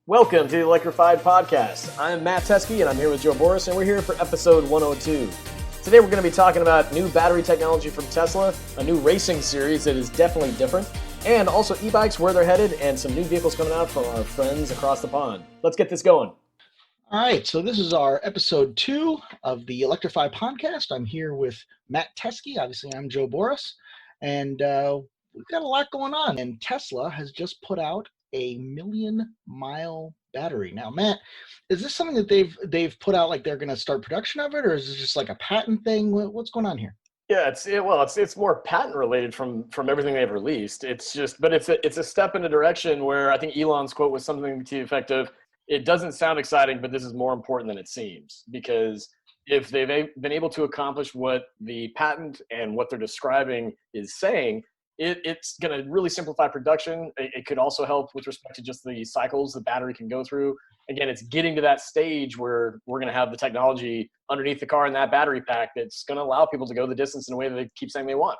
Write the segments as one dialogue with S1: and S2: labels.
S1: Welcome to the Electrify Podcast. I'm Matt Teskey, and I'm here with Joe Boris, and we're here for episode 102. Today we're going to be talking about new battery technology from Tesla, a new racing series that is definitely different, and also e-bikes, where they're headed, and some new vehicles coming out from our friends across the pond. Let's get this going.
S2: All right, so this is our episode 2 of the Electrify Podcast. I'm here with Matt Teskey. Obviously, I'm Joe Boris, and we've got a lot going on. And Tesla has just put out a 1,000,000-mile battery. Now, Matt, is this something that they've put out, like they're going to start production of it, or is it just like a patent thing? What's going on here?
S1: Yeah, it's more patent related from everything they've released. It's a step in a direction where I think Elon's quote was something to the effect of, "It doesn't sound exciting, but this is more important than it seems." Because if they've been able to accomplish what the patent and what they're describing is saying, it's going to really simplify production. It could also help with respect to just the cycles the battery can go through. Again, it's getting to that stage where we're going to have the technology underneath the car in that battery pack that's going to allow people to go the distance in a way that they keep saying they want.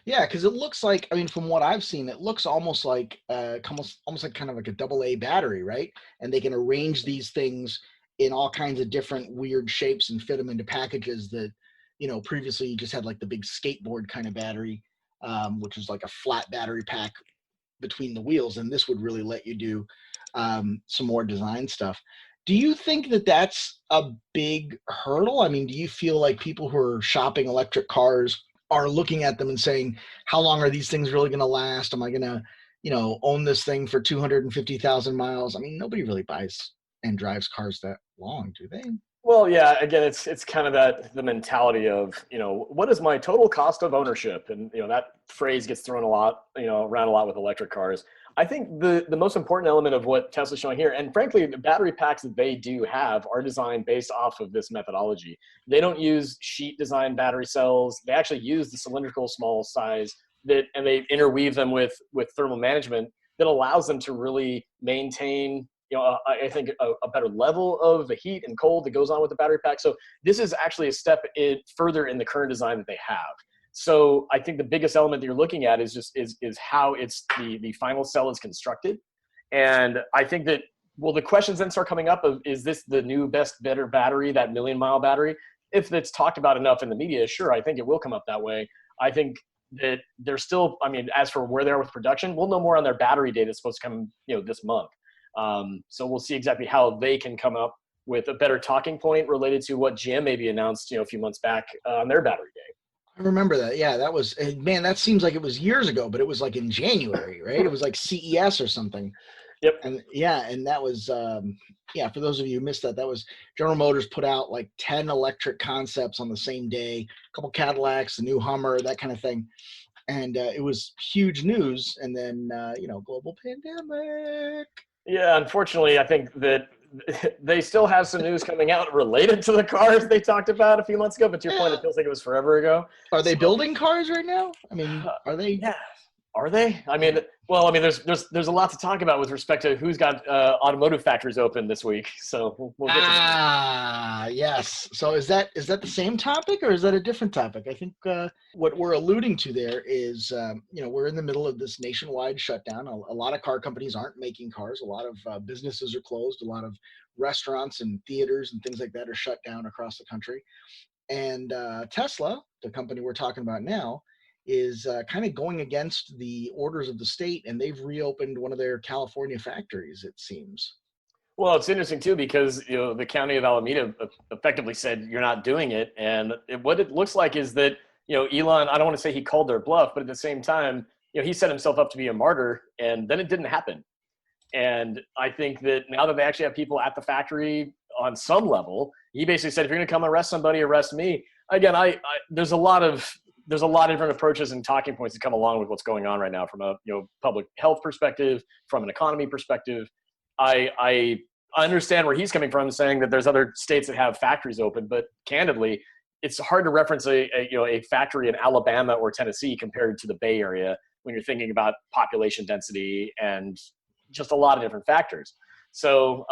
S2: Yeah, because it looks like, I mean, from what I've seen, it looks almost like almost like kind of like a AA battery, right? And they can arrange these things in all kinds of different weird shapes and fit them into packages that, previously you just had like the big skateboard kind of battery, which is like a flat battery pack between the wheels. And this would really let you do some more design stuff. Do you think that that's a big hurdle? I mean, do you feel like people who are shopping electric cars are looking at them and saying, how long are these things really going to last? Am I going to, own this thing for 250,000 miles? I mean, nobody really buys and drives cars that long, do they?
S1: Well, yeah, again, it's kind of the mentality of, what is my total cost of ownership? And, that phrase gets thrown around a lot with electric cars. I think the most important element of what Tesla's showing here, and frankly, the battery packs that they do have are designed based off of this methodology. They don't use sheet design battery cells. They actually use the cylindrical small size and they interweave them with thermal management that allows them to really maintain, I think a better level of the heat and cold that goes on with the battery pack. So this is actually a step further in the current design that they have. So I think the biggest element that you're looking at is how it's the final cell is constructed. And I think that, the questions then start coming up of, is this the new best, better battery, that 1,000,000-mile battery? If it's talked about enough in the media, sure, I think it will come up that way. I think that they're still, as for where they are with production, we'll know more on their battery day that's supposed to come, this month. So we'll see exactly how they can come up with a better talking point related to what GM maybe announced, a few months back on their battery day.
S2: I remember that. Yeah, that was, man, that seems like it was years ago, but it was like in January, right? It was like CES or something.
S1: Yep.
S2: And that was, for those of you who missed that was General Motors put out like 10 electric concepts on the same day, a couple Cadillacs, a new Hummer, that kind of thing. And it was huge news. And then, global pandemic.
S1: Yeah, unfortunately, I think that they still have some news coming out related to the cars they talked about a few months ago. But to your point, it feels like it was forever ago.
S2: Are they building cars right now? I mean, are they?
S1: Yeah. Are they? There's a lot to talk about with respect to who's got automotive factories open this week. So we'll get to that.
S2: Yes. So is that the same topic or is that a different topic? I think what we're alluding to there is, we're in the middle of this nationwide shutdown. A lot of car companies aren't making cars. A lot of businesses are closed. A lot of restaurants and theaters and things like that are shut down across the country. And Tesla, the company we're talking about now, is kind of going against the orders of the state, and they've reopened one of their California factories, it seems.
S1: Well, it's interesting too, because the county of Alameda effectively said you're not doing it, and what it looks like is that Elon, I don't want to say he called their bluff, but at the same time, he set himself up to be a martyr, and then it didn't happen. And I think that now that they actually have people at the factory on some level, he basically said, if you're going to come arrest somebody, arrest me. Again, there's a lot of different approaches and talking points that come along with what's going on right now from a public health perspective, from an economy perspective. I understand where he's coming from, saying that there's other states that have factories open, but candidly, it's hard to reference a factory in Alabama or Tennessee compared to the Bay Area when you're thinking about population density and just a lot of different factors. So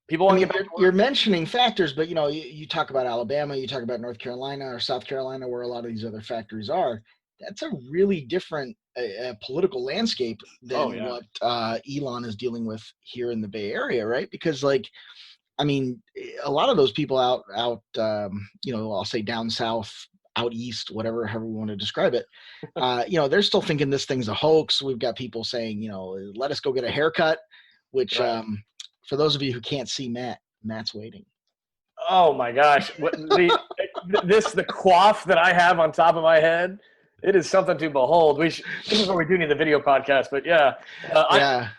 S1: people want to get back to work.
S2: You're mentioning factors, but you talk about Alabama, you talk about North Carolina or South Carolina, where a lot of these other factories are. That's a really different a political landscape than what Elon is dealing with here in the Bay Area, right? Because like, I mean, a lot of those people out, I'll say down south, out east, however we want to describe it, they're still thinking this thing's a hoax. We've got people saying, let us go get a haircut, which for those of you who can't see Matt's waiting.
S1: Oh my gosh. The coif that I have on top of my head, it is something to behold. This is what we do need the video podcast, but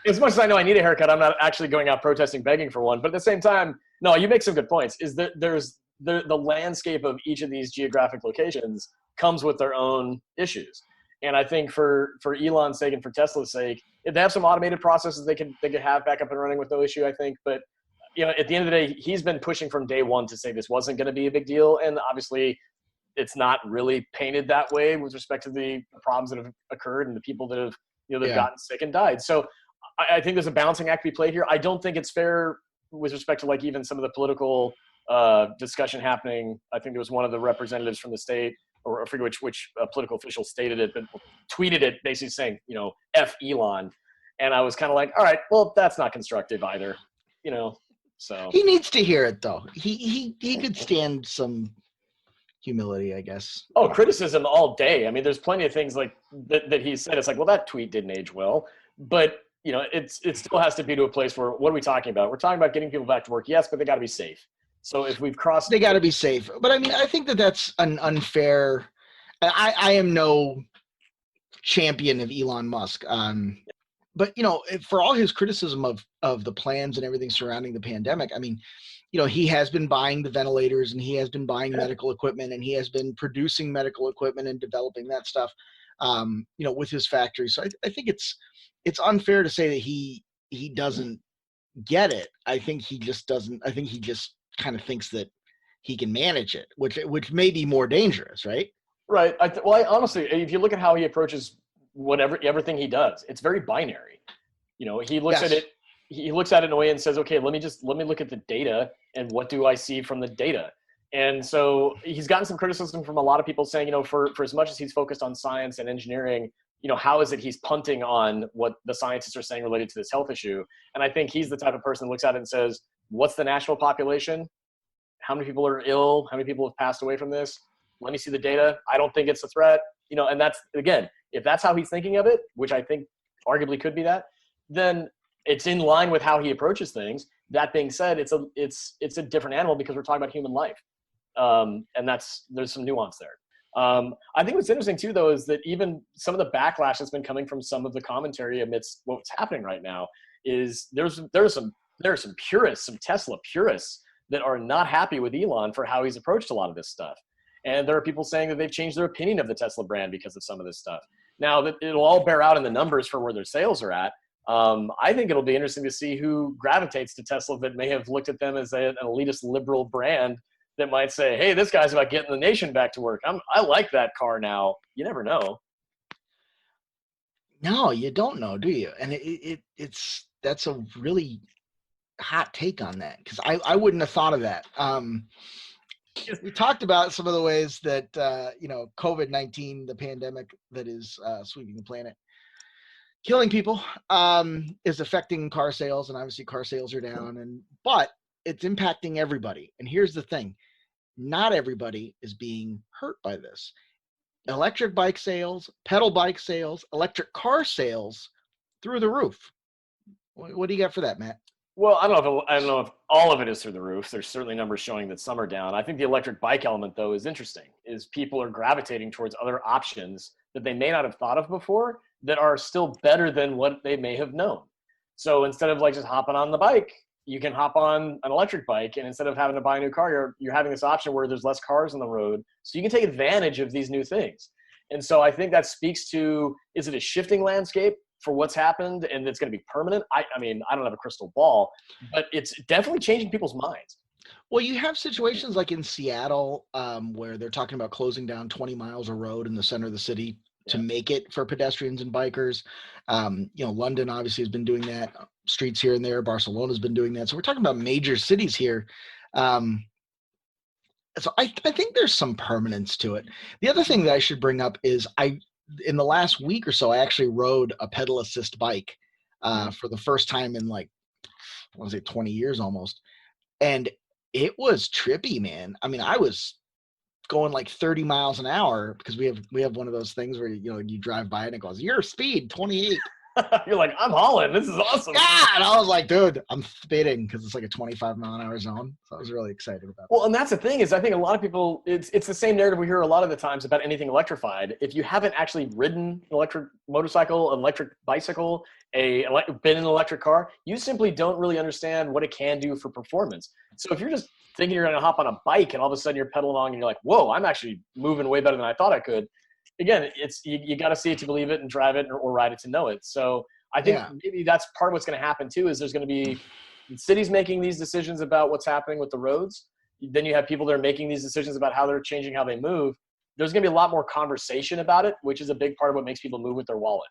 S1: as much as I know I need a haircut, I'm not actually going out protesting, begging for one. But at the same time, no, you make some good points. Is that there's the landscape of each of these geographic locations comes with their own issues. And I think for Elon's sake and for Tesla's sake, if they have some automated processes they could have back up and running with no issue, I think. But at the end of the day, he's been pushing from day one to say this wasn't going to be a big deal. And obviously it's not really painted that way with respect to the problems that have occurred and the people that have, they've gotten sick and died. So I think there's a balancing act to be played here. I don't think it's fair with respect to like even some of the political discussion happening. I think there was one of the representatives from the state, or I forget which political official stated it, but tweeted it basically saying, F Elon. And I was kind of like, all right, well, that's not constructive either, so.
S2: He needs to hear it though. He could stand some humility, I guess.
S1: Oh, criticism all day. I mean, there's plenty of things like that he said. It's like, well, that tweet didn't age well, but it still has to be to a place where, what are we talking about? We're talking about getting people back to work. Yes, but they got to be safe. So if we've crossed,
S2: they got to be safe. But I mean, I think that's an unfair. I am no champion of Elon Musk. But for all his criticism of the plans and everything surrounding the pandemic, I mean, he has been buying the ventilators and he has been buying medical equipment and he has been producing medical equipment and developing that stuff, with his factory. So I think it's unfair to say that he doesn't get it. I think he just doesn't. I think he just kind of thinks that he can manage it, which may be more dangerous, right?
S1: Right. I honestly, if you look at how he approaches everything he does, it's very binary. He looks at it. He looks at it in a way and says, okay, let me look at the data and what do I see from the data? And so he's gotten some criticism from a lot of people saying, for as much as he's focused on science and engineering, how is it he's punting on what the scientists are saying related to this health issue? And I think he's the type of person that looks at it and says, what's the national population? How many people are ill? How many people have passed away from this? Let me see the data. I don't think it's a threat. And that's, again, if that's how he's thinking of it, which I think arguably could be that, then it's in line with how he approaches things. That being said, it's a different animal because we're talking about human life. And there's some nuance there. I think what's interesting too, though, is that even some of the backlash that's been coming from some of the commentary amidst what's happening right now is there are some purists, some Tesla purists that are not happy with Elon for how he's approached a lot of this stuff. And there are people saying that they've changed their opinion of the Tesla brand because of some of this stuff. Now that it'll all bear out in the numbers for where their sales are at. I think it'll be interesting to see who gravitates to Tesla that may have looked at them as an elitist liberal brand that might say, hey, this guy's about getting the nation back to work. I like that car now. You never know.
S2: No, you don't know, do you? And that's a really hot take on that, because I wouldn't have thought of that. We talked about some of the ways that COVID-19, the pandemic that is sweeping the planet, killing people, is affecting car sales, and obviously car sales are down, but it's impacting everybody. And here's the thing: not everybody is being hurt by this. Electric bike sales, pedal bike sales, electric car sales through the roof. What do you got for that, Matt?
S1: Well, I don't know if all of it is through the roof. There's certainly numbers showing that some are down. I think the electric bike element, though, is interesting, is people are gravitating towards other options that they may not have thought of before that are still better than what they may have known. So instead of like just hopping on the bike, you can hop on an electric bike, and instead of having to buy a new car, you're having this option where there's less cars on the road. So you can take advantage of these new things. And so I think that speaks to, is it a shifting landscape for what's happened and it's going to be permanent? I mean, I don't have a crystal ball, but it's definitely changing people's minds.
S2: Well, you have situations like in Seattle, where they're talking about closing down 20 miles of road in the center of the city to make it for pedestrians and bikers. London obviously has been doing that. Streets here and there. Barcelona's been doing that. So we're talking about major cities here. So I think there's some permanence to it. The other thing that I should bring up is I in the last week or so, I actually rode a pedal assist bike for the first time in like, I want to say 20 years almost. And it was trippy, man. I mean, I was going like 30 miles an hour because we have one of those things where, you know, you drive by and it goes, your speed 28.
S1: You're like, I'm hauling. This is awesome.
S2: Yeah, and I was like, dude, I'm speeding because it's like a 25-mile-an-hour zone. So I was really excited about that.
S1: Well, and that's the thing is I think a lot of people, it's the same narrative we hear a lot of the times about anything electrified. If you haven't actually ridden an electric motorcycle, an electric bicycle, been in an electric car, you simply don't really understand what it can do for performance. So if you're just thinking you're going to hop on a bike and all of a sudden you're pedaling along and you're like, whoa, I'm actually moving way better than I thought I could. Again, it's you got to see it to believe it and drive it or ride it to know it. So I think maybe that's part of what's going to happen too, is there's going to be cities making these decisions about what's happening with the roads. Then you have people that are making these decisions about how they're changing how they move. There's going to be a lot more conversation about it, which is a big part of what makes people move with their wallet.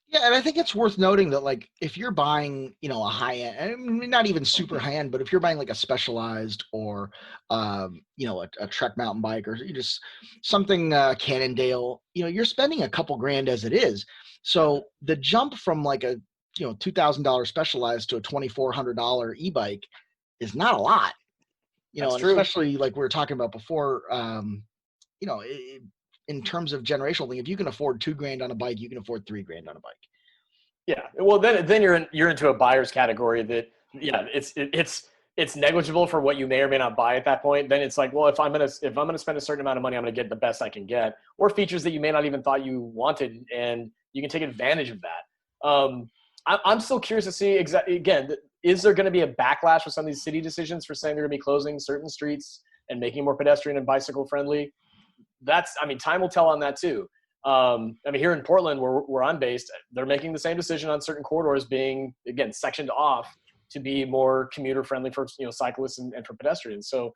S2: Yeah, and I think it's worth noting that, like, if you're buying, you know, a high-end, I mean, not even super high-end, but if you're buying like a Specialized or, you know, a Trek mountain bike or you just something Cannondale, you know, you're spending a couple grand as it is. So the jump from like a, you know, $2,000 Specialized to a $2,400 e-bike is not a lot. You know,
S1: That's
S2: and
S1: true.
S2: especially like we were talking about before, you know, in terms of generational thing, if you can afford $2,000 on a bike, you can afford $3,000 on a bike. Yeah.
S1: Well, then you're into a buyer's category that, it's negligible for what you may or may not buy at that point. Then it's like, well, if I'm gonna spend a certain amount of money, I'm gonna get the best I can get, or features that you may not even thought you wanted, and you can take advantage of that. I'm still curious to see again, is there going to be a backlash with some of these city decisions for saying they're going to be closing certain streets and making more pedestrian and bicycle friendly? Time will tell on that too. Here in Portland, where I'm based, they're making the same decision on certain corridors being, again, sectioned off to be more commuter friendly for, you know, cyclists and for pedestrians. So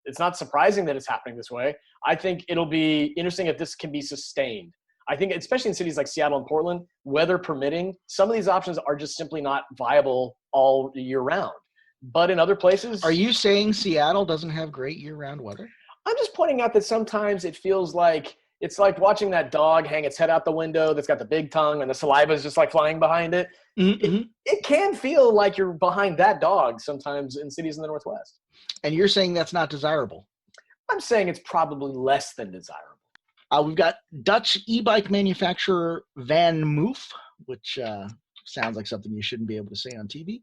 S1: it's not surprising that it's happening this way. I think it'll be interesting if this can be sustained. I think, especially in cities like Seattle and Portland, weather permitting, some of these options are just simply not viable all year round. But in other places...
S2: Are you saying Seattle doesn't have great year-round weather?
S1: I'm just pointing out that sometimes it feels like it's like watching that dog hang its head out the window that's got the big tongue and the saliva is just like flying behind it. Mm-hmm. It can feel like you're behind that dog sometimes in cities in the Northwest.
S2: And you're saying that's not desirable?
S1: I'm saying it's probably less than desirable.
S2: We've got Dutch e-bike manufacturer Van Moof, which sounds like something you shouldn't be able to say on TV.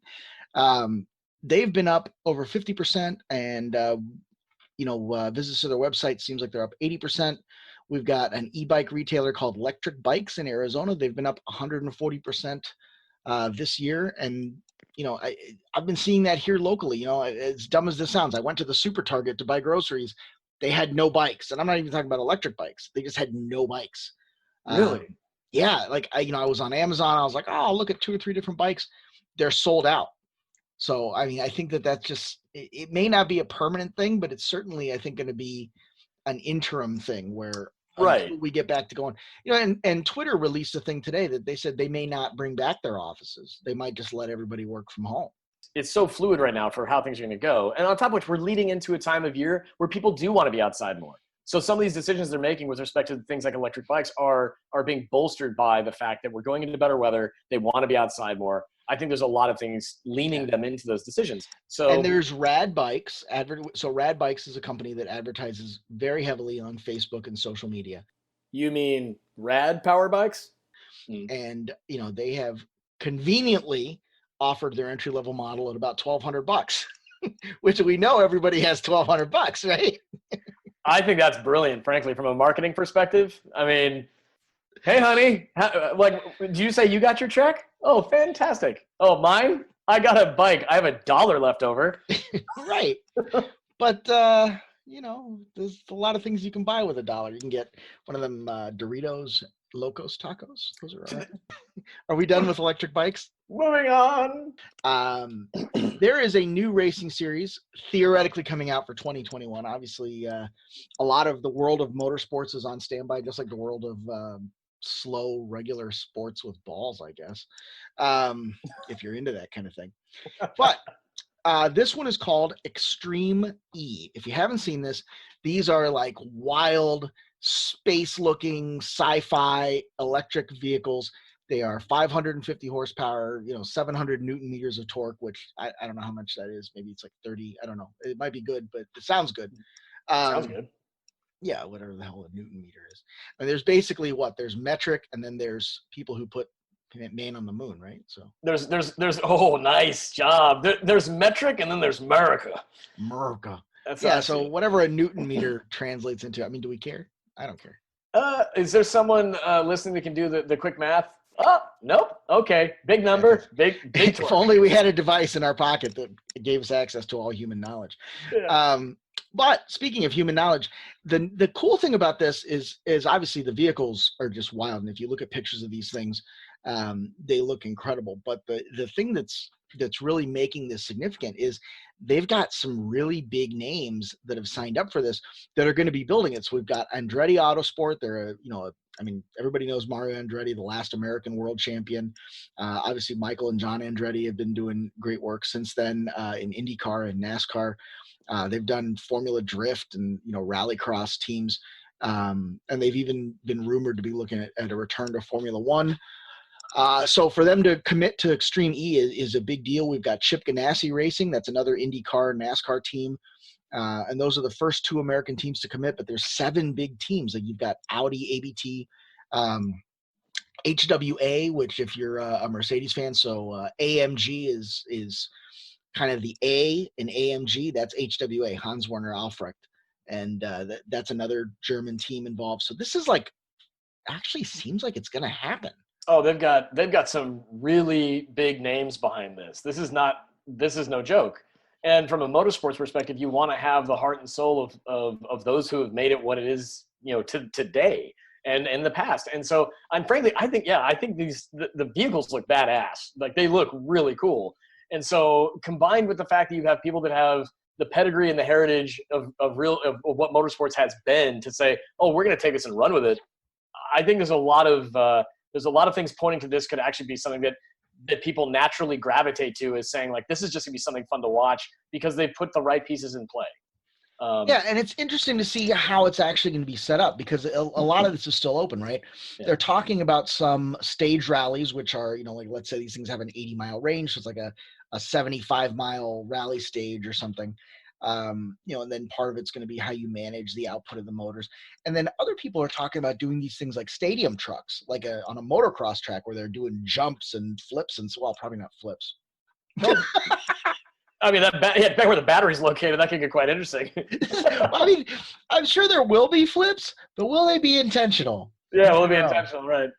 S2: They've been up over 50%, and visits to their website seems like they're up 80%. We've got an e-bike retailer called Electric Bikes in Arizona. They've been up 140% this year, and you know, I've been seeing that here locally. You know, as dumb as this sounds, I went to the Super Target to buy groceries. They had no bikes, and I'm not even talking about electric bikes. They just had no bikes.
S1: Really?
S2: Yeah. Like I was on Amazon. I was like, oh, I'll look at 2 or 3 different bikes. They're sold out. So, I mean, I think that's just, it may not be a permanent thing, but it's certainly, I think, going to be an interim thing where until we get back to going, you know, and Twitter released a thing today that they said they may not bring back their offices. They might just let everybody work from home.
S1: It's so fluid right now for how things are going to go. And on top of which, we're leading into a time of year where people do want to be outside more. So some of these decisions they're making with respect to things like electric bikes are being bolstered by the fact that we're going into better weather. They want to be outside more. I think there's a lot of things leaning them into those decisions. So,
S2: and there's Rad Bikes. So Rad Bikes is a company that advertises very heavily on Facebook and social media.
S1: You mean Rad Power Bikes?
S2: And, you know, they have conveniently offered their entry-level model at about $1,200, which we know everybody has $1,200, right?
S1: I think that's brilliant, frankly, from a marketing perspective. I mean, hey, honey, do you say you got your check? Oh, fantastic. Oh, mine? I got a bike. I have $1 left over.
S2: Right. But, you know, there's a lot of things you can buy with $1. You can get one of them Doritos Locos Tacos. Those are all right. Are we done with electric bikes?
S1: Moving on.
S2: There is a new racing series theoretically coming out for 2021. Obviously, a lot of the world of motorsports is on standby, just like the world of slow, regular sports with balls, I guess, if you're into that kind of thing. But this one is called Extreme E. If you haven't seen this, these are like wild space-looking sci-fi electric vehicles. They are 550 horsepower, 700 Newton meters of torque, which I don't know how much that is. Maybe it's like 30. I don't know. It might be good, but it sounds good.
S1: Sounds good.
S2: Yeah, whatever the hell a Newton meter is. I mean, there's basically there's metric, and then there's people who put man on the moon, right? So
S1: there's oh, nice job. There's metric, and then there's America. That's
S2: yeah. So whatever a Newton meter translates into. I mean, do we care? I don't care.
S1: Is there someone listening that can do the quick math? Oh, nope. Okay. Big number. Big
S2: if only we had a device in our pocket that gave us access to all human knowledge. Yeah. But speaking of human knowledge, the cool thing about this is obviously the vehicles are just wild. And if you look at pictures of these things, they look incredible. But the thing that's really making this significant is they've got some really big names that have signed up for this that are going to be building it. So we've got Andretti Autosport. They're everybody knows Mario Andretti, the last American world champion. Obviously, Michael and John Andretti have been doing great work since then in IndyCar and NASCAR. They've done Formula Drift and rallycross teams, and they've even been rumored to be looking at a return to Formula One. So for them to commit to Extreme E is a big deal. We've got Chip Ganassi Racing. That's another IndyCar NASCAR team. And those are the first two American teams to commit, but there's 7 big teams. Like you've got Audi, ABT, HWA, which if you're a Mercedes fan, so AMG is kind of the A in AMG. That's HWA, Hans Werner Aufrecht. And that's another German team involved. So this is actually seems like it's going to happen.
S1: Oh, they've got some really big names behind this. This is no joke. And from a motorsports perspective, you want to have the heart and soul of those who have made it what it is, to today and in the past. And so I think the vehicles look badass. Like they look really cool. And so combined with the fact that you have people that have the pedigree and the heritage of what motorsports has been to say, oh, we're going to take this and run with it. I think there's a lot of things pointing to this could actually be something that people naturally gravitate to, is saying this is just gonna be something fun to watch because they put the right pieces in play.
S2: And it's interesting to see how it's actually going to be set up because a lot of this is still open, right? Yeah. They're talking about some stage rallies, which are, let's say these things have an 80-mile range. So it's like a 75-mile rally stage or something. And then part of it's going to be how you manage the output of the motors. And then other people are talking about doing these things like stadium trucks, on a motocross track where they're doing jumps and flips probably not flips.
S1: I mean, back where the battery's located, that could get quite interesting.
S2: I mean, I'm sure there will be flips, but will they be intentional?
S1: Yeah, will they be intentional, right?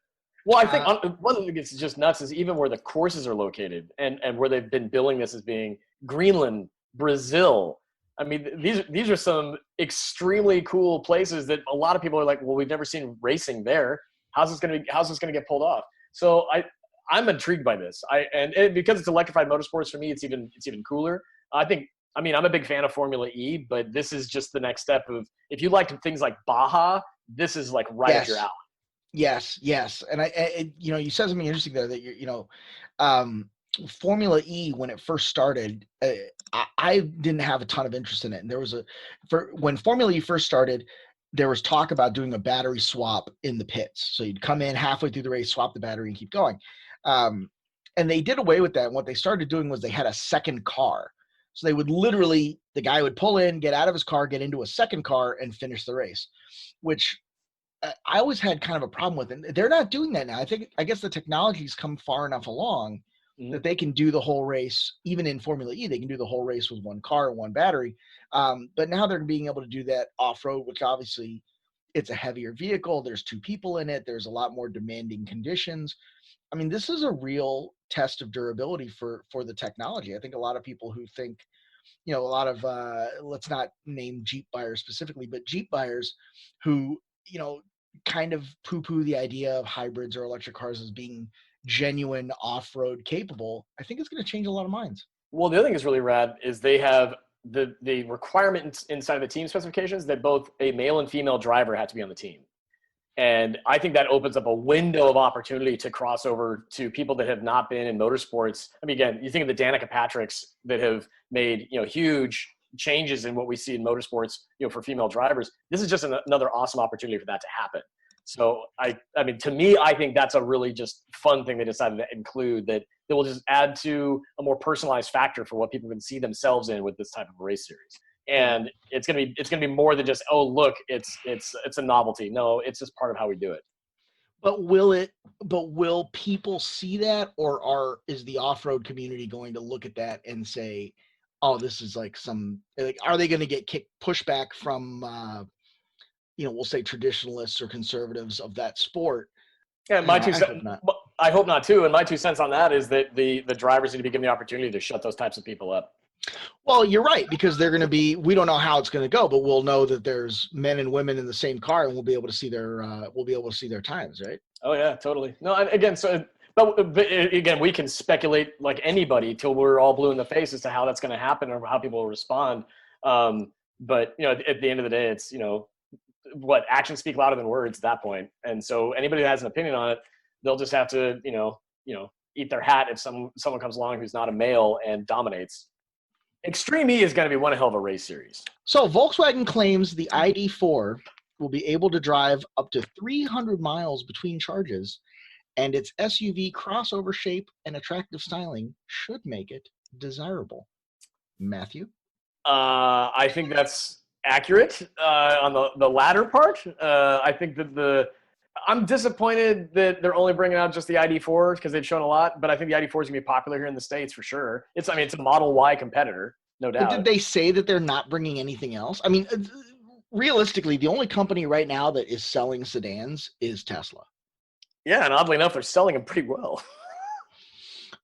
S1: Well, I think one thing that's just nuts is even where the courses are located and where they've been billing this as being Greenland, Brazil. I mean, these are some extremely cool places that a lot of people are like, well, we've never seen racing there. How's this gonna get pulled off? So I'm intrigued by this. And because it's electrified motorsports, for me, it's even cooler. I'm a big fan of Formula E, but this is just the next step of, if you like things like Baja, this is right up your alley.
S2: Yes. And you said something interesting there that Formula E, when it first started, I didn't have a ton of interest in it. And when Formula E first started, there was talk about doing a battery swap in the pits. So you'd come in halfway through the race, swap the battery, and keep going. And they did away with that. And what they started doing was they had a second car. So they would literally, the guy would pull in, get out of his car, get into a second car, and finish the race, which I always had kind of a problem with. And they're not doing that now. I guess the technology's come far enough along that they can do the whole race. Even in Formula E, they can do the whole race with one car and one battery. But now they're being able to do that off-road, which obviously it's a heavier vehicle. There's 2 people in it. There's a lot more demanding conditions. I mean, this is a real test of durability for the technology. I think a lot of people who think, a lot of, let's not name Jeep buyers specifically, but Jeep buyers who, kind of poo-poo the idea of hybrids or electric cars as being genuine off-road capable, I think it's going to change a lot of minds.
S1: Well, the other thing that's really rad is they have the requirement inside of the team specifications that both a male and female driver have to be on the team. And I think that opens up a window of opportunity to cross over to people that have not been in motorsports. I mean, again, you think of the Danica Patricks that have made, huge changes in what we see in motorsports, for female drivers, this is just another awesome opportunity for that to happen. So I mean, to me, I think that's a really just fun thing they decided to include, that will just add to a more personalized factor for what people can see themselves in with this type of race series. And it's gonna be more than just, oh look, it's a novelty. No, it's just part of how we do it.
S2: But will people see that, or is the off-road community going to look at that and say, oh, this is like are they going to get pushback from we'll say traditionalists or conservatives of that sport?
S1: Yeah, I hope not too. And my 2 cents on that is that the drivers need to be given the opportunity to shut those types of people up.
S2: Well, you're right, because they're going to be, we don't know how it's going to go, but we'll know that there's men and women in the same car, and we'll be able to see their times, right?
S1: Oh yeah, totally. No, again, but again, we can speculate like anybody till we're all blue in the face as to how that's going to happen or how people will respond. But at the end of the day, it's, what actions speak louder than words at that point. And so anybody that has an opinion on it, they'll just have to, eat their hat if someone comes along who's not a male and dominates. Extreme E is going to be one hell of a race series.
S2: So Volkswagen claims the ID4 will be able to drive up to 300 miles between charges, and its SUV crossover shape and attractive styling should make it desirable. Matthew?
S1: I think that's accurate on the latter part. I think that I'm disappointed that they're only bringing out just the ID4 because they've shown a lot, but I think the ID4 is going to be popular here in the States for sure. It's a Model Y competitor, no doubt.
S2: But did they say that they're not bringing anything else? I mean, realistically, the only company right now that is selling sedans is Tesla.
S1: Yeah, and oddly enough, they're selling them pretty well.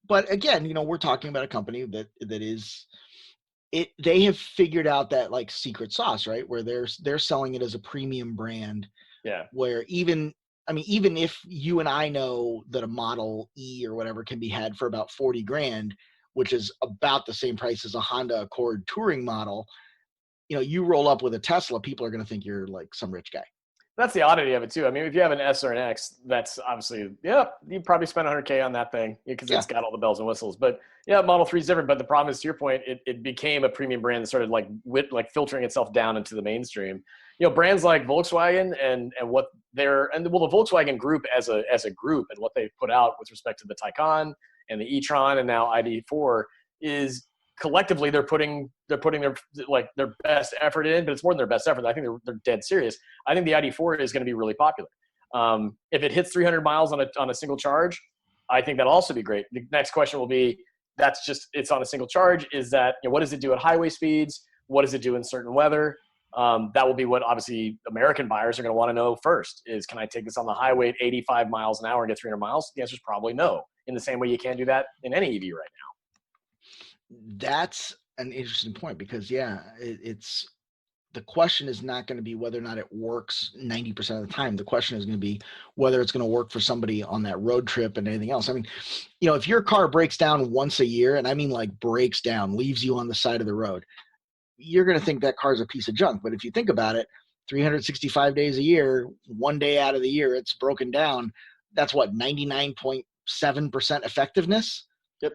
S2: But again, we're talking about a company that is they have figured out that like secret sauce, right? Where they're selling it as a premium brand.
S1: Yeah.
S2: Where even if you and I know that a Model E or whatever can be had for about 40 grand, which is about the same price as a Honda Accord touring model, you roll up with a Tesla, people are going to think you're like some rich guy.
S1: That's the oddity of it too. I mean, if you have an S or an X, that's obviously, you probably spend $100K on that thing because it's got all the bells and whistles. But yeah, Model 3 is different. But the problem is, to your point, it became a premium brand that started like filtering itself down into the mainstream. Brands like Volkswagen and what the Volkswagen Group as a group and what they put out with respect to the Taycan and the e-tron and now ID4 is collectively they're putting their best effort in, but it's more than their best effort. I think they're dead serious. I think the ID4 is going to be really popular. If it hits 300 miles on a single charge, I think that'll also be great. The next question will be, it's on a single charge. Is that, what does it do at highway speeds? What does it do in certain weather? That will be what obviously American buyers are going to want to know first is, can I take this on the highway at 85 miles an hour and get 300 miles? The answer is probably no. In the same way you can't do that in any EV right now.
S2: That's an interesting point because it's the question is not going to be whether or not it works 90% of the time. The question is going to be whether it's going to work for somebody on that road trip and anything else. I mean, if your car breaks down once a year, and I mean like breaks down, leaves you on the side of the road, you're going to think that car's a piece of junk. But if you think about it, 365 days a year, one day out of the year, it's broken down. That's what, 99.7% effectiveness?
S1: Yep.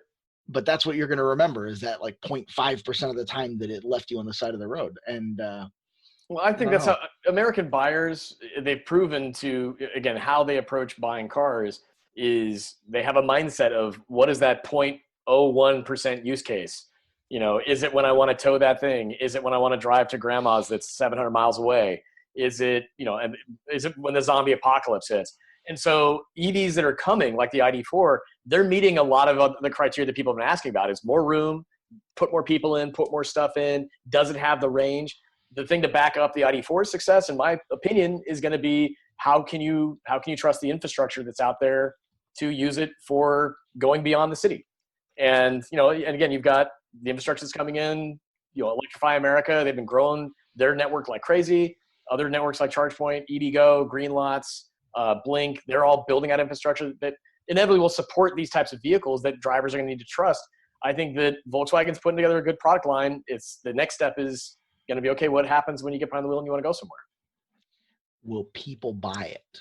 S2: But that's what you're going to remember is that like 0.5% of the time that it left you on the side of the road. And
S1: well, I think that's how American buyers, they've proven to, again, how they approach buying cars is they have a mindset of what is that 0.01% use case? Is it when I want to tow that thing? Is it when I want to drive to grandma's that's 700 miles away? Is it, and is it when the zombie apocalypse hits? And so EVs that are coming, like the ID4, they're meeting a lot of the criteria that people have been asking about. Is more room, put more people in, put more stuff in, does it have the range? The thing to back up the ID4's success, in my opinion, is going to be how can you trust the infrastructure that's out there to use it for going beyond the city? And, and again, you've got the infrastructure that's coming in, Electrify America, they've been growing their network like crazy. Other networks like ChargePoint, EVgo, Greenlots, Blink, they're all building out infrastructure that inevitably will support these types of vehicles that drivers are going to need to trust. I think that Volkswagen's putting together a good product line. The next step is going to be, okay, what happens when you get behind the wheel and you want to go somewhere?
S2: Will people buy it?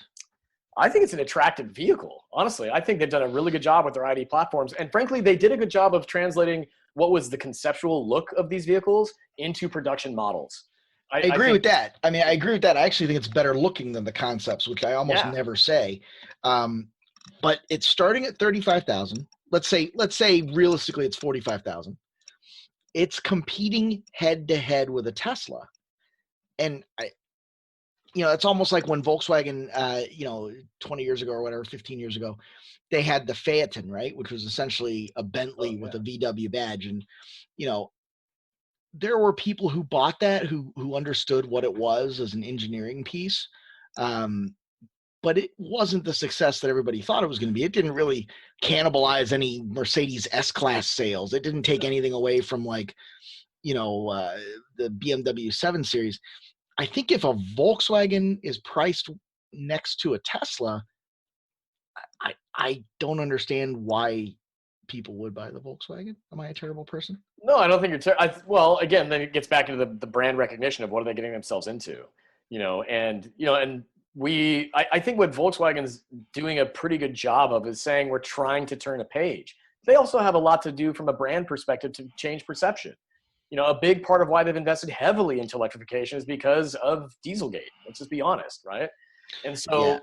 S1: I think it's an attractive vehicle. Honestly, I think they've done a really good job with their ID platforms. And frankly, they did a good job of translating what was the conceptual look of these vehicles into production models.
S2: I agree with that. I mean, I agree with that. I actually think it's better looking than the concepts, which I almost never say. But it's starting at 35,000. Let's say realistically it's 45,000. It's competing head to head with a Tesla. And it's almost like when Volkswagen, 20 years ago or whatever, 15 years ago, they had the Phaeton, right? Which was essentially a Bentley with a VW badge. And, there were people who bought that, who understood what it was as an engineering piece. But it wasn't the success that everybody thought it was going to be. It didn't really cannibalize any Mercedes S-Class sales. It didn't take anything away from the BMW 7 Series. I think if a Volkswagen is priced next to a Tesla, I don't understand why people would buy the Volkswagen. Am I a terrible person?
S1: No, I don't think you're well, again, then it gets back into the brand recognition of what are they getting themselves into, and I think what Volkswagen's doing a pretty good job of is saying we're trying to turn a page. They also have a lot to do from a brand perspective to change perception. A big part of why they've invested heavily into electrification is because of Dieselgate. Let's just be honest, right? And so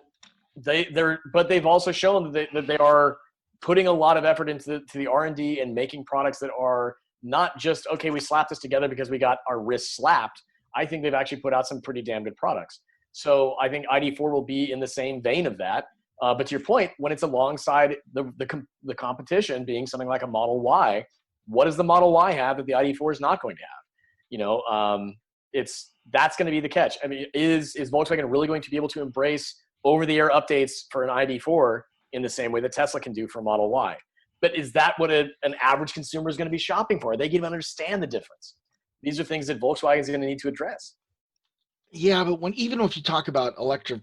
S1: but they've also shown that they are putting a lot of effort into the R&D and making products that are not just, okay, we slapped this together because we got our wrists slapped. I think they've actually put out some pretty damn good products. So I think ID4 will be in the same vein of that. But to your point, when it's alongside the competition being something like a Model Y, what does the Model Y have that the ID4 is not going to have? That's going to be the catch. I mean, is Volkswagen really going to be able to embrace over-the-air updates for an ID4 in the same way that Tesla can do for Model Y? But is that what an average consumer is going to be shopping for? Are they going to understand the difference? These are things that Volkswagen is going to need to address. Yeah,
S2: but even if you talk about electric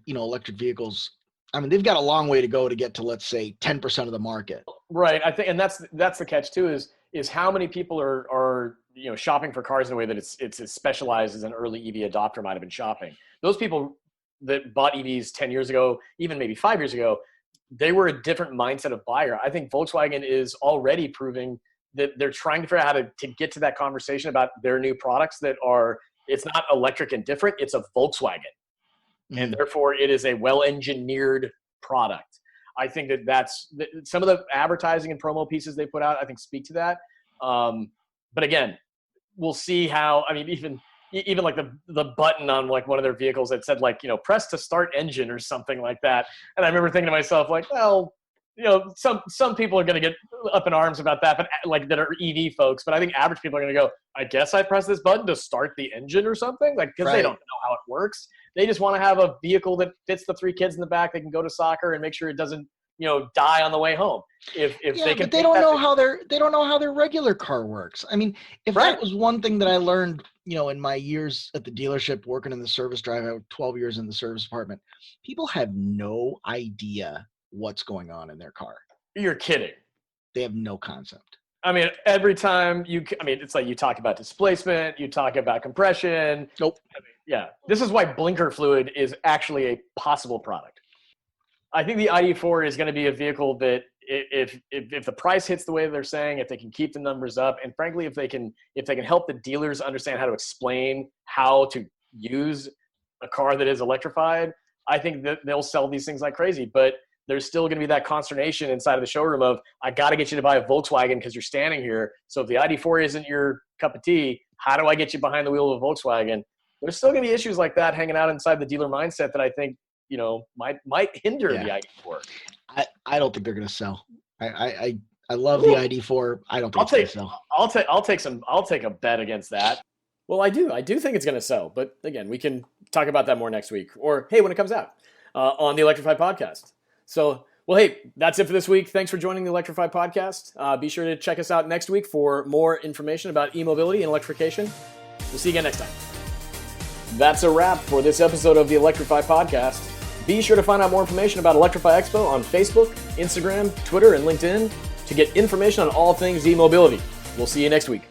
S2: vehicles, I mean, they've got a long way to go to get to, let's say, 10% of the market.
S1: Right. I think, and that's the catch too, is how many people are shopping for cars in a way that it's as specialized as an early EV adopter might have been shopping. Those people that bought EVs 10 years ago, even maybe 5 years ago, they were a different mindset of buyer. I think Volkswagen is already proving that they're trying to figure out how to get to that conversation about their new products that are, it's not electric and different, it's a Volkswagen. Mm-hmm. And therefore it is a well-engineered product. I think that's some of the advertising and promo pieces they put out, I think speak to that. But again, we'll see how, I mean, even like the button on like one of their vehicles that said like, press to start engine or something like that. And I remember thinking to myself like, well, some people are going to get up in arms about that, but like that are EV folks. But I think average people are going to go, I guess I press this button to start the engine or something, like, because they don't know how it works. They just want to have a vehicle that fits the 3 kids in the back. They can go to soccer and make sure it doesn't, die on the way home. If they can,
S2: but they don't know how their regular car works. I mean, if that was one thing that I learned, in my years at the dealership working in the service drive, I had 12 years in the service department. People have no idea what's going on in their car.
S1: You're kidding.
S2: They have no concept.
S1: I mean, every time it's like you talk about displacement, you talk about compression.
S2: Nope.
S1: This is why blinker fluid is actually a possible product. I think the ID4 is going to be a vehicle that if the price hits the way they're saying, if they can keep the numbers up, and frankly, if they can help the dealers understand how to explain how to use a car that is electrified, I think that they'll sell these things like crazy. But there's still going to be that consternation inside of the showroom of, I got to get you to buy a Volkswagen because you're standing here. So if the ID4 isn't your cup of tea, how do I get you behind the wheel of a Volkswagen? There's still going to be issues like that hanging out inside the dealer mindset that I think, might hinder the ID4.
S2: I don't think they're going to sell. I love the ID4. I don't think it's going to sell.
S1: I'll take a bet against that. Well, I do think it's going to sell, but again, we can talk about that more next week, or hey, when it comes out on the Electrify podcast. So, well, hey, that's it for this week. Thanks for joining the Electrify podcast. Be sure to check us out next week for more information about e-mobility and electrification. We'll see you again next time. That's a wrap for this episode of the Electrify podcast. Be sure to find out more information about Electrify Expo on Facebook, Instagram, Twitter, and LinkedIn to get information on all things e-mobility. We'll see you next week.